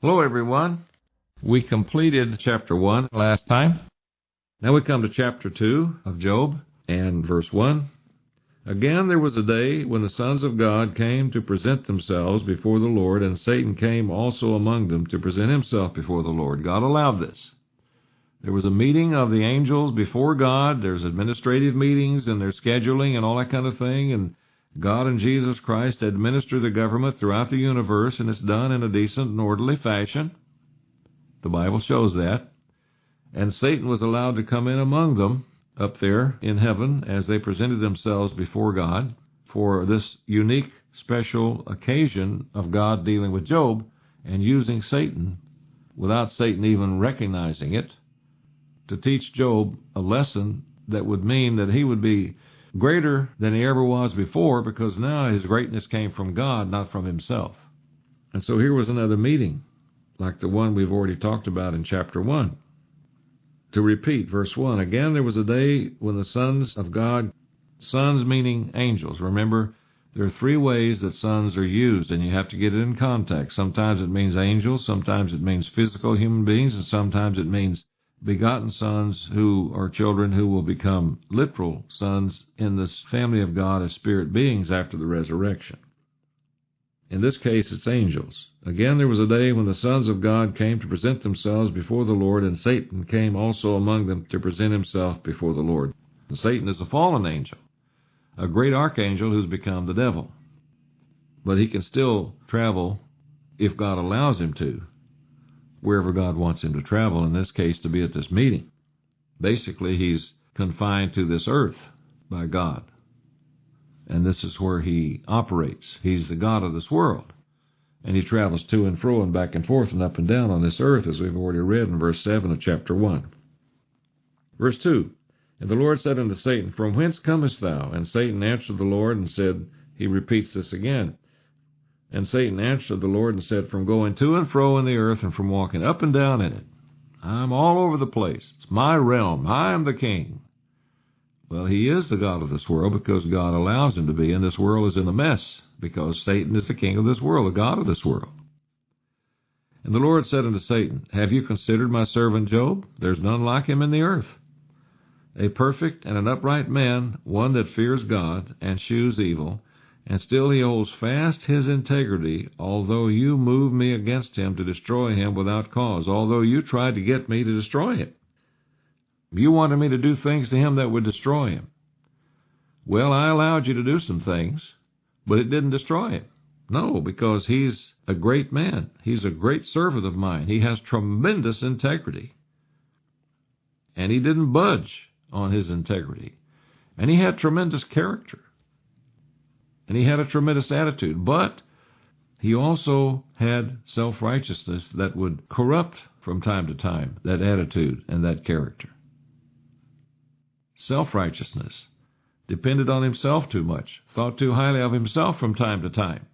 Hello, everyone. We completed chapter 1 last time. Now we come to chapter 2 of Job and verse 1. Again, there was a day when the sons of God came to present themselves before the Lord, and Satan came also among them to present himself before the Lord. God allowed this. There was a meeting of the angels before God. There's administrative meetings, and there's scheduling and all that kind of thing, and God and Jesus Christ administer the government throughout the universe, and it's done in a decent and orderly fashion. The Bible shows that. And Satan was allowed to come in among them up there in heaven as they presented themselves before God for this unique, special occasion of God dealing with Job and using Satan, without Satan even recognizing it, to teach Job a lesson that would mean that he would be greater than he ever was before, because now his greatness came from God, not from himself. And so here was another meeting, like the one we've already talked about in chapter 1. To repeat, verse 1, again there was a day when the sons of God, sons meaning angels. Remember, there are three ways that sons are used, and you have to get it in context. Sometimes it means angels, sometimes it means physical human beings, and sometimes it means begotten sons who are children who will become literal sons in this family of God as spirit beings after the resurrection. In this case, it's angels. Again, there was a day when the sons of God came to present themselves before the Lord, and Satan came also among them to present himself before the Lord. And Satan is a fallen angel, a great archangel who's become the devil. But he can still travel, if God allows him to, wherever God wants him to travel, in this case to be at this meeting. Basically, he's confined to this earth by God. And this is where he operates. He's the God of this world. And he travels to and fro and back and forth and up and down on this earth, as we've already read in verse 7 of chapter 1. Verse 2, and the Lord said unto Satan, from whence comest thou? And Satan answered the Lord and said, he repeats this again. And Satan answered the Lord and said, from going to and fro in the earth and from walking up and down in it. I'm all over the place. It's my realm. I am the king. Well, he is the God of this world because God allows him to be, and this world is in a mess because Satan is the king of this world, the God of this world. And the Lord said unto Satan, have you considered my servant Job? There's none like him in the earth, a perfect and an upright man, one that fears God and shews evil, and still he holds fast his integrity, although you move me against him to destroy him without cause, although you tried to get me to destroy him. You wanted me to do things to him that would destroy him. Well, I allowed you to do some things, but it didn't destroy him. No, because he's a great man. He's a great servant of mine. He has tremendous integrity. And he didn't budge on his integrity. And he had tremendous character. And he had a tremendous attitude. But he also had self-righteousness that would corrupt from time to time that attitude and that character. Self-righteousness. Depended on himself too much. Thought too highly of himself from time to time.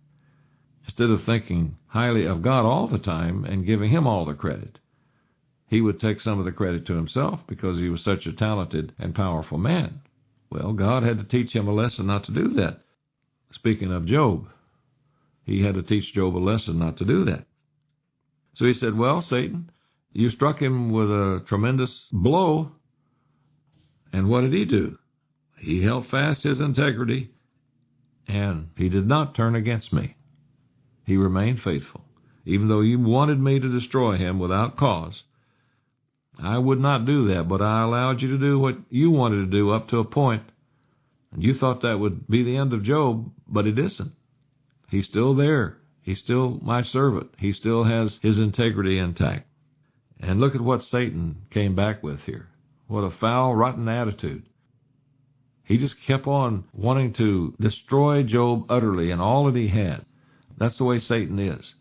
Instead of thinking highly of God all the time and giving him all the credit, he would take some of the credit to himself because he was such a talented and powerful man. Well, God had to teach him a lesson not to do that. Speaking of Job, he had to teach Job a lesson not to do that. So he said, well, Satan, you struck him with a tremendous blow. And what did he do? He held fast his integrity, and he did not turn against me. He remained faithful. Even though you wanted me to destroy him without cause, I would not do that, but I allowed you to do what you wanted to do up to a point. And you thought that would be the end of Job, but it isn't. He's still there. He's still my servant. He still has his integrity intact. And look at what Satan came back with here. What a foul, rotten attitude. He just kept on wanting to destroy Job utterly and all that he had. That's the way Satan is.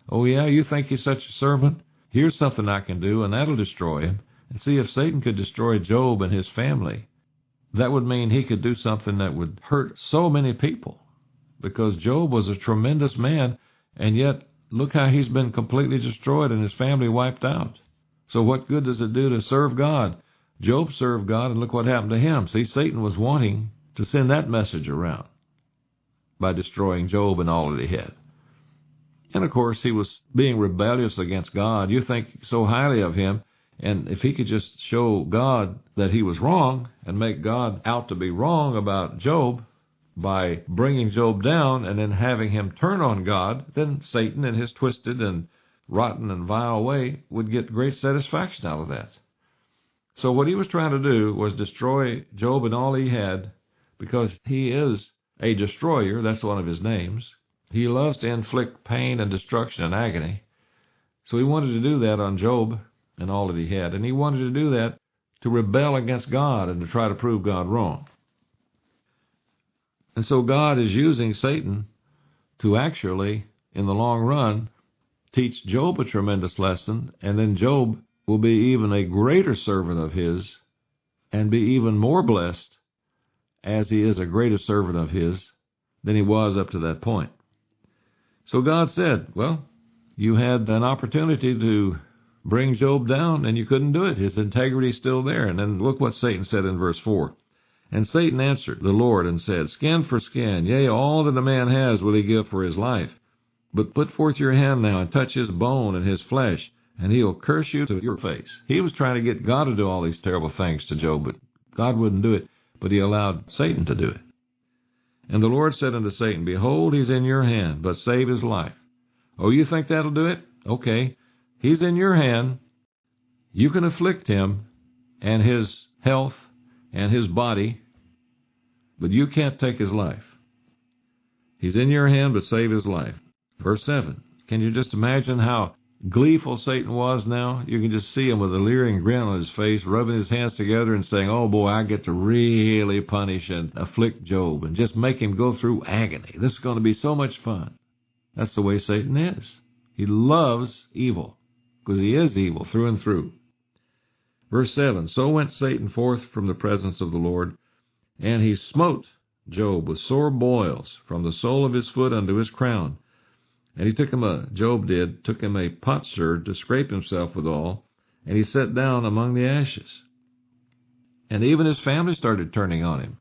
Oh, yeah, you think he's such a servant? Here's something I can do, and that'll destroy him. And see, if Satan could destroy Job and his family, that would mean he could do something that would hurt so many people. Because Job was a tremendous man, and yet look how he's been completely destroyed and his family wiped out. So what good does it do to serve God? Job served God, and look what happened to him. See, Satan was wanting to send that message around by destroying Job and all that he had. And of course, he was being rebellious against God. You think so highly of him, and if he could just show God that he was wrong and make God out to be wrong about Job by bringing Job down and then having him turn on God, then Satan in his twisted and rotten and vile way would get great satisfaction out of that. So what he was trying to do was destroy Job and all he had, because he is a destroyer. That's one of his names. He loves to inflict pain and destruction and agony. So he wanted to do that on Job and all that he had. And he wanted to do that to rebel against God and to try to prove God wrong. And so God is using Satan to actually, in the long run, teach Job a tremendous lesson, and then Job will be even a greater servant of his and be even more blessed as he is a greater servant of his than he was up to that point. So God said, well, you had an opportunity to bring Job down, and you couldn't do it. His integrity is still there. And then look what Satan said in verse 4. And Satan answered the Lord and said, Skin for skin, yea, all that a man has will he give for his life. But put forth your hand now and touch his bone and his flesh, and he will curse you to your face. He was trying to get God to do all these terrible things to Job, but God wouldn't do it, but he allowed Satan to do it. And the Lord said unto Satan, Behold, he's in your hand, but save his life. Oh, you think that'll do it? Okay. He's in your hand. You can afflict him and his health and his body, but you can't take his life. He's in your hand, but save his life. Verse 7. Can you just imagine how gleeful Satan was now? You can just see him with a leering grin on his face, rubbing his hands together and saying, oh boy, I get to really punish and afflict Job and just make him go through agony. This is going to be so much fun. That's the way Satan is. He loves evil because he is evil through and through. Verse 7, So went Satan forth from the presence of the Lord, and he smote Job with sore boils from the sole of his foot unto his crown. And he took him took him a potsherd to scrape himself withal, and he sat down among the ashes. And even his family started turning on him.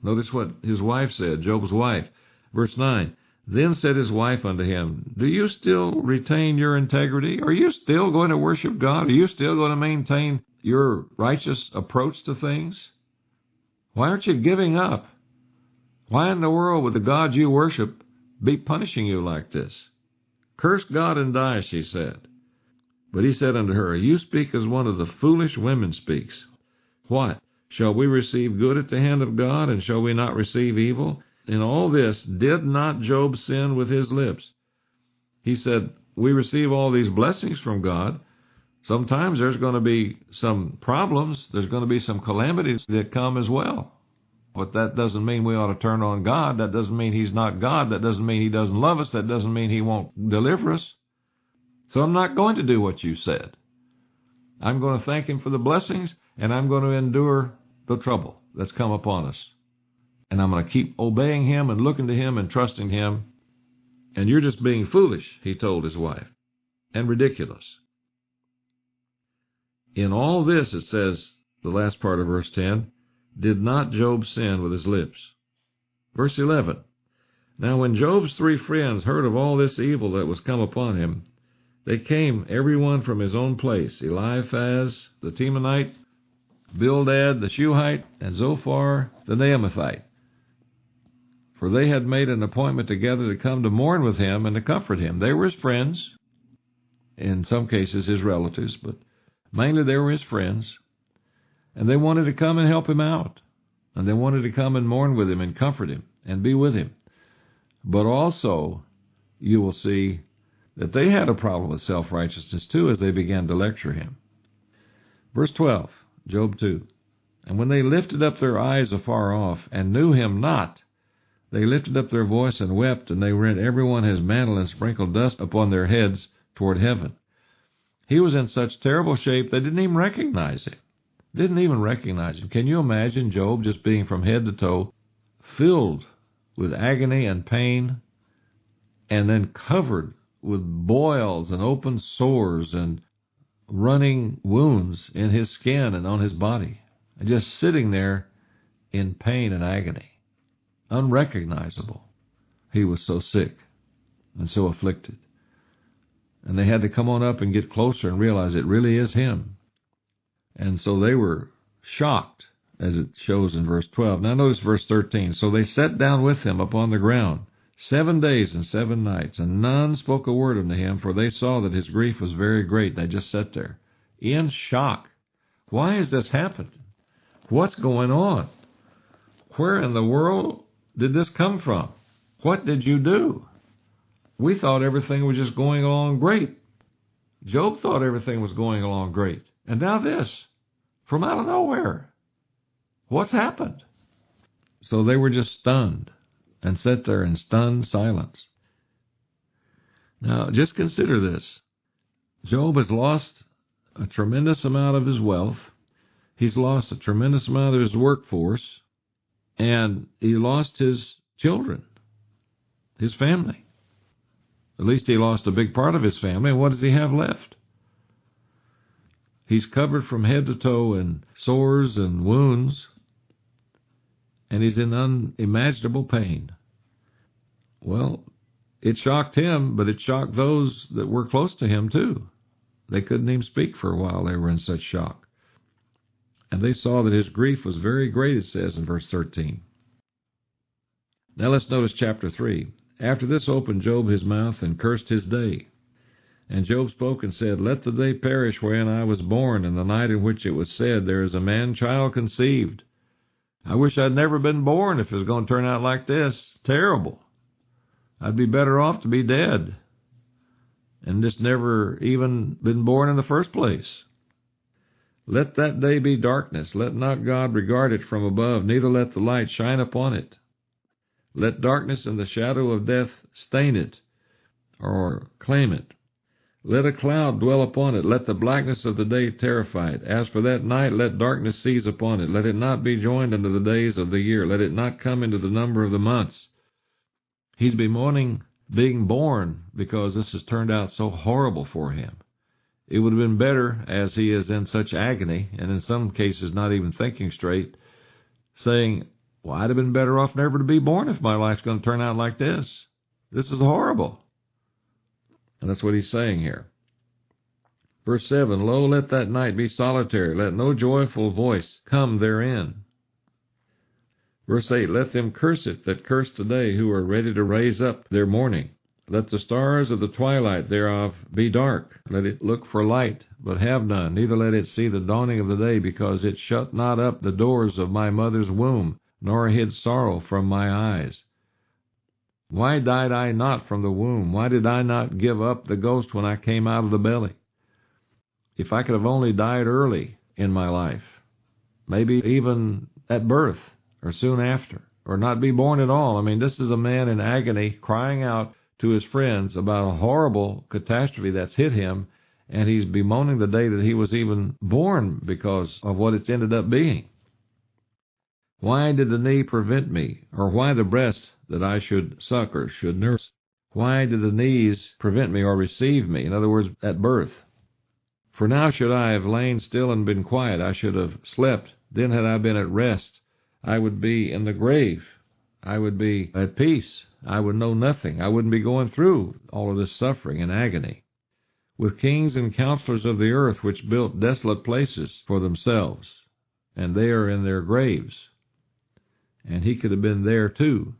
Notice what his wife said, Job's wife. Verse 9, Then said his wife unto him, Do you still retain your integrity? Are you still going to worship God? Are you still going to maintain your righteous approach to things? Why aren't you giving up? Why in the world would the God you worship be punishing you like this? Curse God and die, she said. But he said unto her, You speak as one of the foolish women speaks. What? Shall we receive good at the hand of God, and shall we not receive evil? In all this, did not Job sin with his lips? He said, we receive all these blessings from God. Sometimes there's going to be some problems. There's going to be some calamities that come as well. But that doesn't mean we ought to turn on God. That doesn't mean he's not God. That doesn't mean he doesn't love us. That doesn't mean he won't deliver us. So I'm not going to do what you said. I'm going to thank him for the blessings, and I'm going to endure the trouble that's come upon us. And I'm going to keep obeying him and looking to him and trusting him. And you're just being foolish, he told his wife, and ridiculous. In all this, it says, the last part of verse 10, did not Job sin with his lips? Verse 11, Now when Job's 3 friends heard of all this evil that was come upon him, they came every one from his own place, Eliphaz the Temanite, Bildad the Shuhite, and Zophar the Naamathite. For they had made an appointment together to come to mourn with him and to comfort him. They were his friends, in some cases his relatives, but mainly they were his friends. And they wanted to come and help him out. And they wanted to come and mourn with him and comfort him and be with him. But also, you will see that they had a problem with self-righteousness too as they began to lecture him. Verse 12, Job 2. And when they lifted up their eyes afar off and knew him not, they lifted up their voice and wept, and they rent every one his mantle and sprinkled dust upon their heads toward heaven. He was in such terrible shape they didn't even recognize him. Didn't even recognize him. Can you imagine Job just being from head to toe filled with agony and pain, and then covered with boils and open sores and running wounds in his skin and on his body, and just sitting there in pain and agony, unrecognizable. He was so sick and so afflicted. And they had to come on up and get closer and realize it really is him. And so they were shocked, as it shows in verse 12. Now notice verse 13. So they sat down with him upon the ground 7 days and 7 nights, and none spoke a word unto him, for they saw that his grief was very great. They just sat there in shock. Why has this happened? What's going on? Where in the world did this come from? What did you do? We thought everything was just going along great. Job thought everything was going along great. And now this, from out of nowhere. What's happened? So they were just stunned and sat there in stunned silence. Now, just consider this. Job has lost a tremendous amount of his wealth. He's lost a tremendous amount of his workforce. And he lost his children, his family. At least he lost a big part of his family. And what does he have left? He's covered from head to toe in sores and wounds, and he's in unimaginable pain. Well, it shocked him, but it shocked those that were close to him too. They couldn't even speak for a while. They were in such shock. And they saw that his grief was very great, it says in verse 13. Now let's notice chapter 3. After this opened Job his mouth and cursed his day. And Job spoke and said, Let the day perish wherein I was born, and the night in which it was said, There is a man-child conceived. I wish I'd never been born if it was going to turn out like this. Terrible. I'd be better off to be dead and just never even been born in the first place. Let that day be darkness. Let not God regard it from above, neither let the light shine upon it. Let darkness and the shadow of death stain it, or claim it. Let a cloud dwell upon it. Let the blackness of the day terrify it. As for that night, let darkness seize upon it. Let it not be joined unto the days of the year. Let it not come into the number of the months. He's bemoaning being born because this has turned out so horrible for him. It would have been better, as he is in such agony, and in some cases not even thinking straight, saying, well, I'd have been better off never to be born if my life's going to turn out like this. This is horrible. And that's what he's saying here. Verse 7, Lo, let that night be solitary. Let no joyful voice come therein. Verse 8, Let them curse it that curse today, who are ready to raise up their mourning. Let the stars of the twilight thereof be dark. Let it look for light, but have none. Neither let it see the dawning of the day, because it shut not up the doors of my mother's womb, nor hid sorrow from my eyes. Why died I not from the womb? Why did I not give up the ghost when I came out of the belly? If I could have only died early in my life, maybe even at birth or soon after, or not be born at all. I mean, this is a man in agony crying out to his friends about a horrible catastrophe that's hit him, and he's bemoaning the day that he was even born because of what it's ended up being. Why did the knee prevent me, or why the breast that I should suck or should nurse? Why did the knees prevent me or receive me? In other words, at birth. For now should I have lain still and been quiet. I should have slept. Then had I been at rest, I would be in the grave. I would be at peace. I would know nothing. I wouldn't be going through all of this suffering and agony. With kings and counselors of the earth, which built desolate places for themselves, and they are in their graves. And he could have been there too.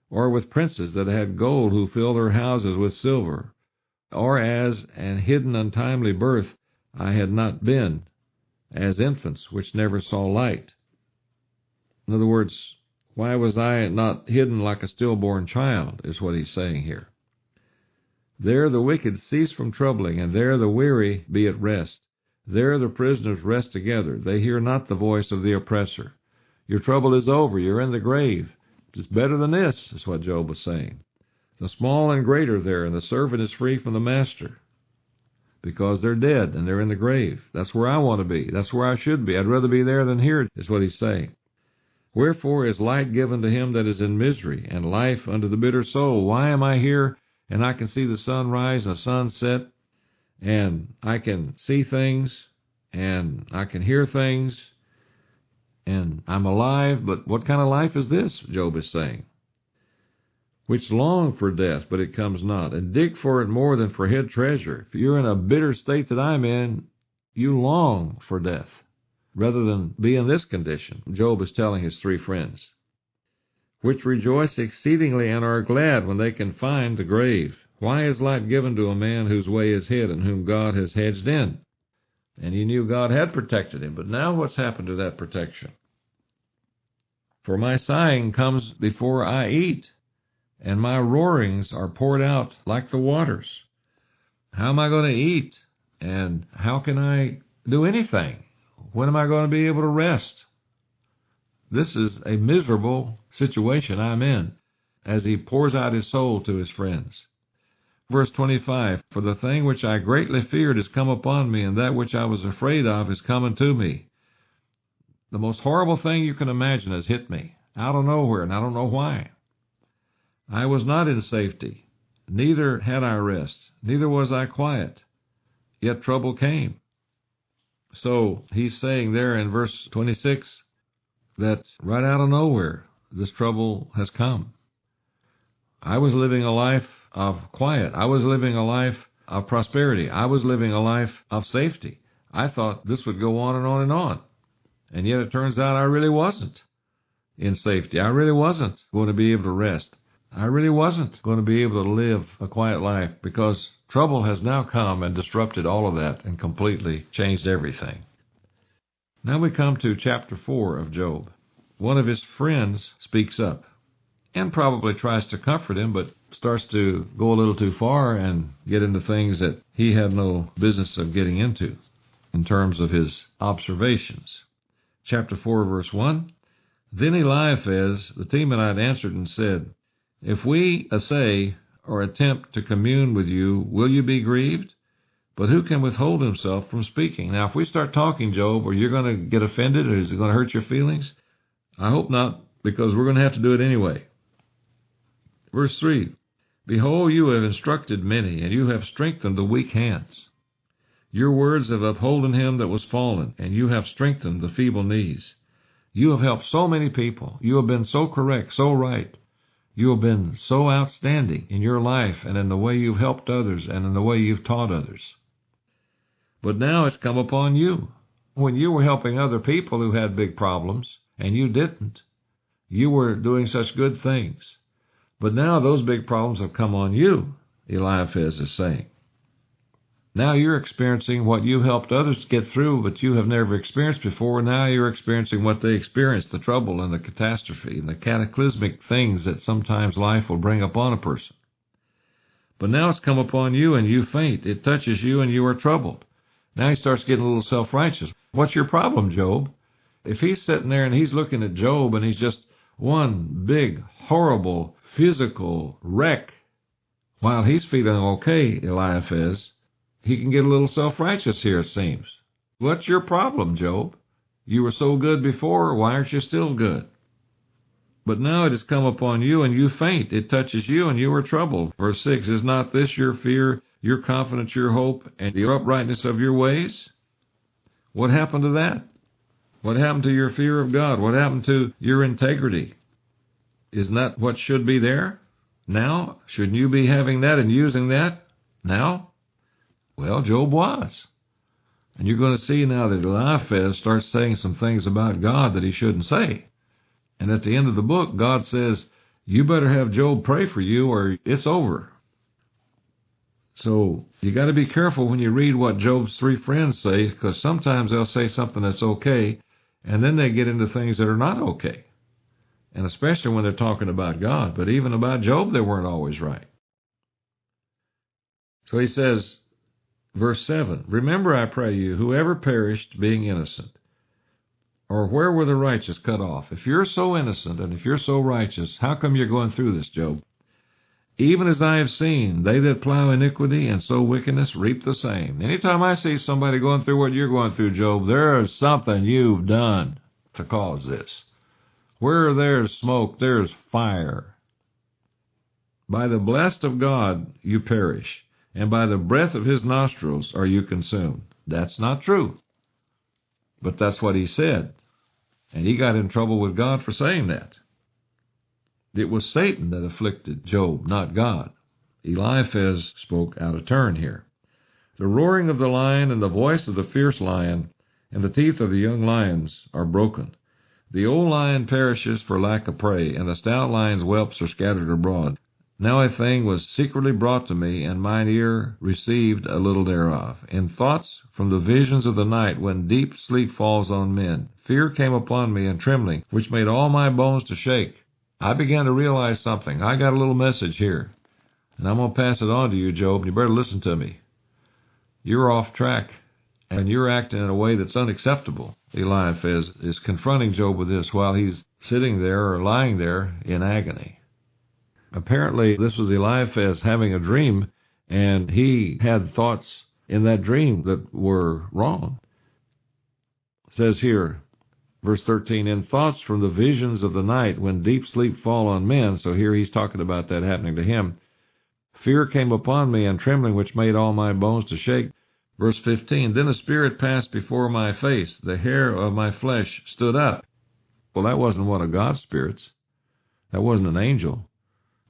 Or with princes that had gold, who filled their houses with silver. Or as an hidden untimely birth I had not been, as infants which never saw light. In other words, why was I not hidden like a stillborn child, is what he's saying here. There the wicked cease from troubling, and there the weary be at rest. There the prisoners rest together. They hear not the voice of the oppressor. Your trouble is over. You're in the grave. It's better than this, is what Job was saying. The small and great are there, and the servant is free from the master, because they're dead and they're in the grave. That's where I want to be. That's where I should be. I'd rather be there than here, is what he's saying. Wherefore is light given to him that is in misery, and life unto the bitter soul. Why am I here, and I can see the sun rise and the sun set, and I can see things, and I can hear things, and I'm alive, but what kind of life is this, Job is saying? which long for death, but it comes not, and dig for it more than for hid treasure. If you're in a bitter state that I'm in, you long for death, rather than be in this condition. Job is telling his three friends, which rejoice exceedingly and are glad when they can find the grave. Why is light given to a man whose way is hid, and whom God has hedged in? And he knew God had protected him, but now what's happened to that protection? For my sighing comes before I eat, and my roarings are poured out like the waters. How am I going to eat? And how can I do anything? When am I going to be able to rest? This is a miserable situation I'm in, as he pours out his soul to his friends. Verse 25, for the thing which I greatly feared is come upon me, and that which I was afraid of is come unto me. The most horrible thing you can imagine has hit me, out of nowhere, and I don't know why. I was not in safety, neither had I rest, neither was I quiet, yet trouble came. So he's saying there in verse 26 that right out of nowhere, this trouble has come. I was living a life of quiet. I was living a life of prosperity. I was living a life of safety. I thought this would go on and on and on. And yet it turns out I really wasn't in safety. I really wasn't going to be able to rest. I really wasn't going to be able to live a quiet life, because trouble has now come and disrupted all of that and completely changed everything. Now we come to chapter 4 of Job. One of his friends speaks up and probably tries to comfort him, but starts to go a little too far and get into things that he had no business of getting into in terms of his observations. Chapter 4, verse 1, Then Eliphaz the Temanite answered and said, If we essay or attempt to commune with you, will you be grieved? But who can withhold himself from speaking? Now, if we start talking, Job, are you going to get offended, or is it going to hurt your feelings? I hope not, because we're going to have to do it anyway. Verse 3, Behold, you have instructed many, and you have strengthened the weak hands. Your words have upholden him that was fallen, and you have strengthened the feeble knees. You have helped so many people. You have been so correct, so right. You have been so outstanding in your life and in the way you've helped others and in the way you've taught others. But now it's come upon you. When you were helping other people who had big problems, and you didn't, you were doing such good things. But now those big problems have come on you, Eliphaz is saying. Now you're experiencing what you helped others get through, but you have never experienced before. Now you're experiencing what they experienced, the trouble and the catastrophe and the cataclysmic things that sometimes life will bring upon a person. But now it's come upon you and you faint. It touches you and you are troubled. Now he starts getting a little self-righteous. What's your problem, Job? If he's sitting there and he's looking at Job and he's just one big, horrible, physical wreck, while he's feeling okay, Eliphaz, he can get a little self-righteous here, it seems. What's your problem, Job? You were so good before, why aren't you still good? But now it has come upon you, and you faint. It touches you, and you are troubled. Verse 6, Is not this your fear, your confidence, your hope, and the uprightness of your ways? What happened to that? What happened to your fear of God? What happened to your integrity? Isn't that what should be there now? Shouldn't you be having that and using that now? Well, Job was. And you're going to see now that Eliphaz starts saying some things about God that he shouldn't say. And at the end of the book, God says, you better have Job pray for you or it's over. So you got to be careful when you read what Job's three friends say, because sometimes they'll say something that's okay, and then they get into things that are not okay. And especially when they're talking about God. But even about Job, they weren't always right. So he says, verse 7, Remember, I pray you, whoever perished being innocent, or where were the righteous cut off? If you're so innocent and if you're so righteous, how come you're going through this, Job? Even as I have seen, they that plow iniquity and sow wickedness reap the same. Anytime I see somebody going through what you're going through, Job, there's something you've done to cause this. Where there's smoke, there's fire. By the blessed of God you perish, and by the breath of his nostrils are you consumed. That's not true. But that's what he said. And he got in trouble with God for saying that. It was Satan that afflicted Job, not God. Eliphaz spoke out of turn here. The roaring of the lion and the voice of the fierce lion and the teeth of the young lions are broken. The old lion perishes for lack of prey, and the stout lion's whelps are scattered abroad. Now a thing was secretly brought to me, and mine ear received a little thereof. In thoughts from the visions of the night, when deep sleep falls on men, fear came upon me and trembling, which made all my bones to shake. I began to realize something. I got a little message here, and I'm going to pass it on to you, Job, and you better listen to me. You're off track, and you're acting in a way that's unacceptable. Eliphaz is confronting Job with this while he's sitting there or lying there in agony. Apparently, this was Eliphaz having a dream, and he had thoughts in that dream that were wrong. It says here, verse 13, in thoughts from the visions of the night, when deep sleep fall on men, so here he's talking about that happening to him, fear came upon me and trembling, which made all my bones to shake. Verse 15, then a spirit passed before my face, the hair of my flesh stood up. Well, that wasn't one of God's spirits. That wasn't an angel.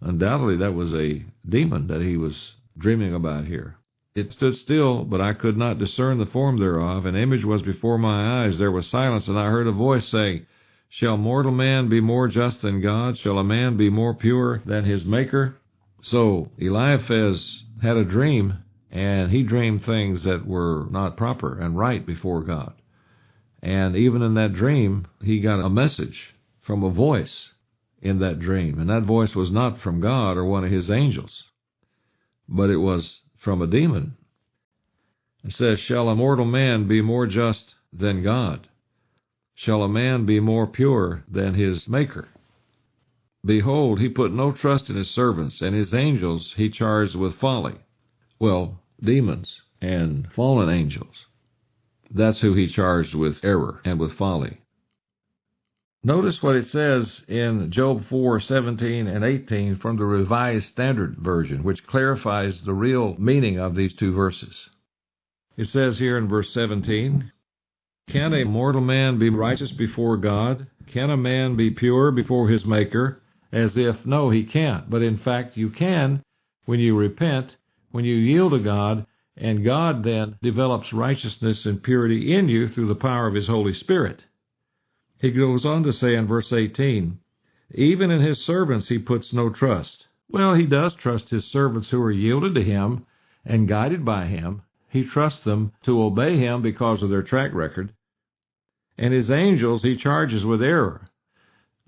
Undoubtedly, that was a demon that he was dreaming about here. It stood still, but I could not discern the form thereof. An image was before my eyes. There was silence, and I heard a voice saying, shall mortal man be more just than God? Shall a man be more pure than his Maker? So Eliphaz had a dream, and he dreamed things that were not proper and right before God. And even in that dream, he got a message from a voice in that dream. And that voice was not from God or one of his angels, but it was from a demon. It says, shall a mortal man be more just than God? Shall a man be more pure than his Maker? Behold, he put no trust in his servants, and his angels he charged with folly. Well, demons and fallen angels. That's who he charged with error and with folly. Notice what it says in Job 4:17 and 18 from the Revised Standard Version, which clarifies the real meaning of these two verses. It says here in verse 17, can a mortal man be righteous before God? Can a man be pure before his Maker? As if, no, he can't. But in fact, you can when you repent, when you yield to God, and God then develops righteousness and purity in you through the power of his Holy Spirit. He goes on to say in verse 18, even in his servants he puts no trust. Well, he does trust his servants who are yielded to him and guided by him. He trusts them to obey him because of their track record. And his angels he charges with error.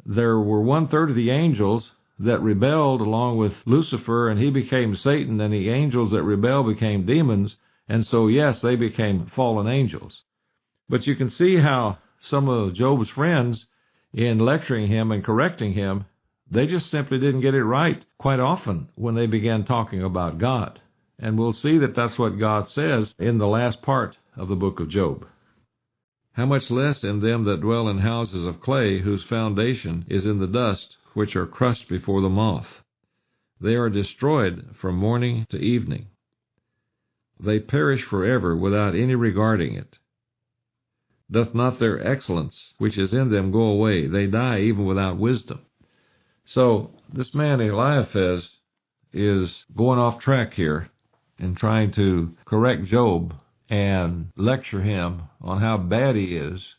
There were 1/3 of the angels that rebelled along with Lucifer, and he became Satan, and the angels that rebelled became demons, and so, yes, they became fallen angels. But you can see how some of Job's friends, in lecturing him and correcting him, they just simply didn't get it right quite often when they began talking about God. And we'll see that that's what God says in the last part of the book of Job. How much less in them that dwell in houses of clay, whose foundation is in the dust, which are crushed before the moth. They are destroyed from morning to evening. They perish forever without any regarding it. Doth not their excellence which is in them go away? They die even without wisdom. So this man Eliphaz is going off track here and trying to correct Job and lecture him on how bad he is.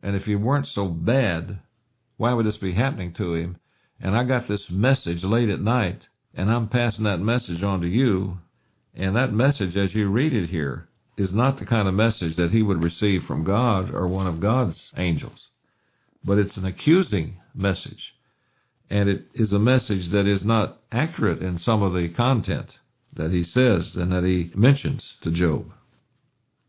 And if he weren't so bad, why would this be happening to him? And I got this message late at night, and I'm passing that message on to you. And that message, as you read it here, is not the kind of message that he would receive from God or one of God's angels. But it's an accusing message. And it is a message that is not accurate in some of the content that he says and that he mentions to Job.